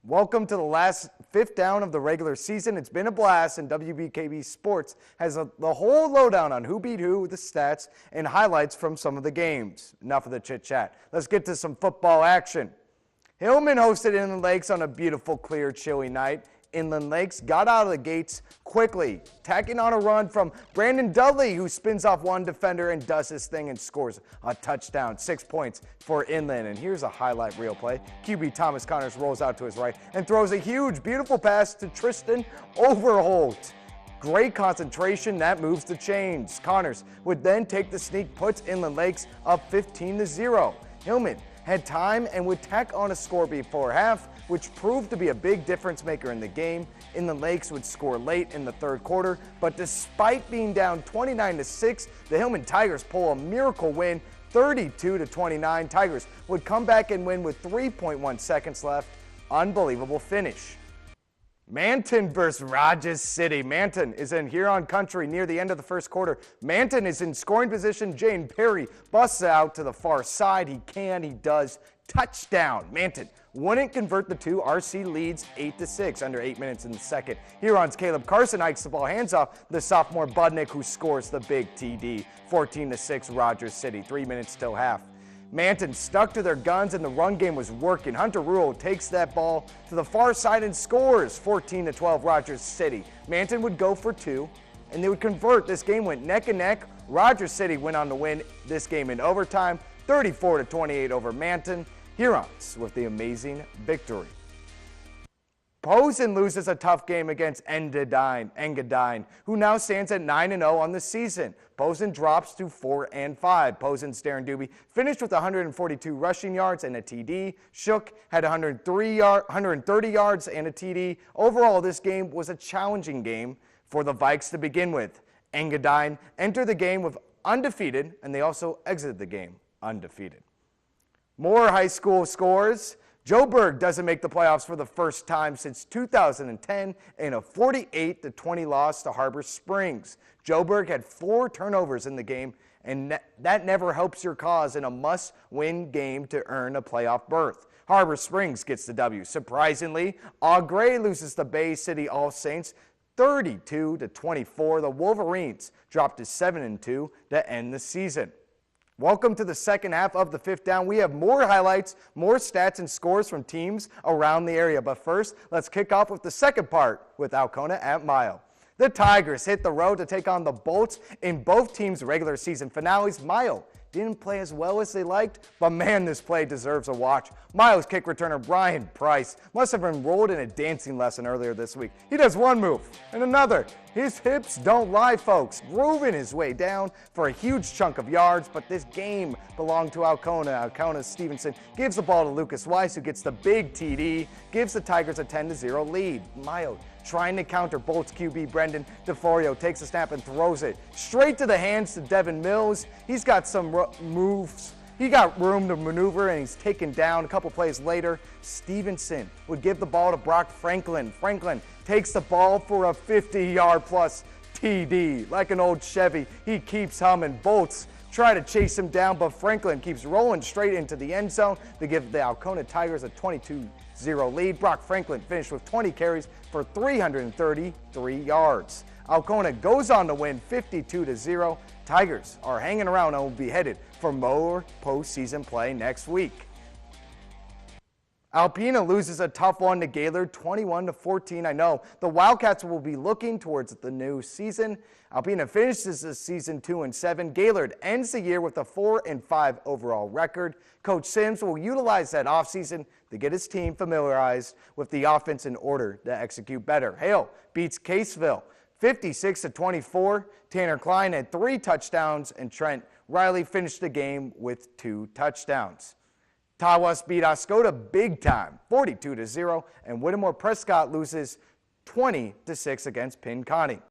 Welcome to the last fifth down of the regular season. It's been a blast, and WBKB Sports has the whole lowdown on who beat who, the stats, and highlights from some of the games. Enough of the chit-chat. Let's get to some football action. Hillman hosted Inland Lakes on a beautiful, clear, chilly night. Inland Lakes got out of the gates quickly, tacking on a run from Brandon Dudley, who spins off one defender and does his thing and scores a touchdown. 6 points for Inland. And here's a highlight reel play. QB Thomas Connors rolls out to his right and throws a huge, beautiful pass to Tristan Overholt. Great concentration, that moves the chains. Connors would then take the sneak, puts Inland Lakes up 15-0. Hillman had time and would tack on a score before half, which proved to be a big difference maker in the game. Inland Lakes would score late in the third quarter, but despite being down 29-6, the Hillman Tigers pull a miracle win, 32-29. Tigers would come back and win with 3.1 seconds left. Unbelievable finish. Manton versus Rogers City. Manton is in Huron country near the end of the first quarter. Manton is in scoring position. Jane Perry busts out to the far side. He does. Touchdown. Manton wouldn't convert the two. RC leads 8-6 under 8 minutes in the second. Huron's Caleb Carson hikes the ball, hands off the sophomore Budnick, who scores the big TD. 14-6 Rogers City. 3 minutes till half. Manton stuck to their guns and the run game was working. Hunter Rural takes that ball to the far side and scores. 14-12 Rogers City. Manton would go for two and they would convert. This game went neck and neck. Rogers City went on to win this game in overtime, 34-28 over Manton. Hurons with the amazing victory. Posen loses a tough game against Engadine, who now stands at 9-0 on the season. Posen drops to 4-5. Posen's Darren Doobie finished with 142 rushing yards and a TD. Shook had 130 yards and a TD. Overall, this game was a challenging game for the Vikes to begin with. Engadine entered the game with undefeated, and they also exited the game undefeated. More high school scores. Joburg doesn't make the playoffs for the first time since 2010 in a 48-20 loss to Harbor Springs. Joburg had 4 turnovers in the game, and that never helps your cause in a must-win game to earn a playoff berth. Harbor Springs gets the W. Surprisingly, Au Gres loses to Bay City All Saints 32-24. The Wolverines dropped to 7-2 to end the season. Welcome to the second half of the fifth down. We have more highlights, more stats and scores from teams around the area. But first, let's kick off with the second part with Alcona at Mile. The Tigers hit the road to take on the Bolts in both teams' regular season finales. Mile didn't play as well as they liked, but man, this play deserves a watch. Miles kick returner Brian Price must have enrolled in a dancing lesson earlier this week. He does one move and another. His hips don't lie, folks. Grooving his way down for a huge chunk of yards, but this game belonged to Alcona. Alcona's Stevenson gives the ball to Lucas Weiss, who gets the big TD, gives the Tigers a 10-0 lead. Miles trying to counter Bolts QB Brendan DeForio takes a snap and throws it straight to the hands to Devin Mills. He's got some moves. He got room to maneuver and he's taken down. A couple plays later, Stevenson would give the ball to Brock Franklin. Franklin takes the ball for a 50-yard plus TD. Like an old Chevy, he keeps humming. Bolts try to chase him down, but Franklin keeps rolling straight into the end zone to give the Alcona Tigers a 22-0 lead. Brock Franklin finished with 20 carries for 333 yards. Alcona goes on to win 52-0. Tigers are hanging around and will be headed for more postseason play next week. Alpena loses a tough one to Gaylord, 21-14. I know the Wildcats will be looking towards the new season. Alpena finishes the season 2-7. Gaylord ends the year with a 4-5 overall record. Coach Sims will utilize that offseason to get his team familiarized with the offense in order to execute better. Hale beats Caseville 56-24. Tanner Klein had 3 touchdowns and Trent Riley finished the game with 2 touchdowns. Tawas beat Oscoda big time, 42-0, and Whittemore Prescott loses 20-6 against Pinconning.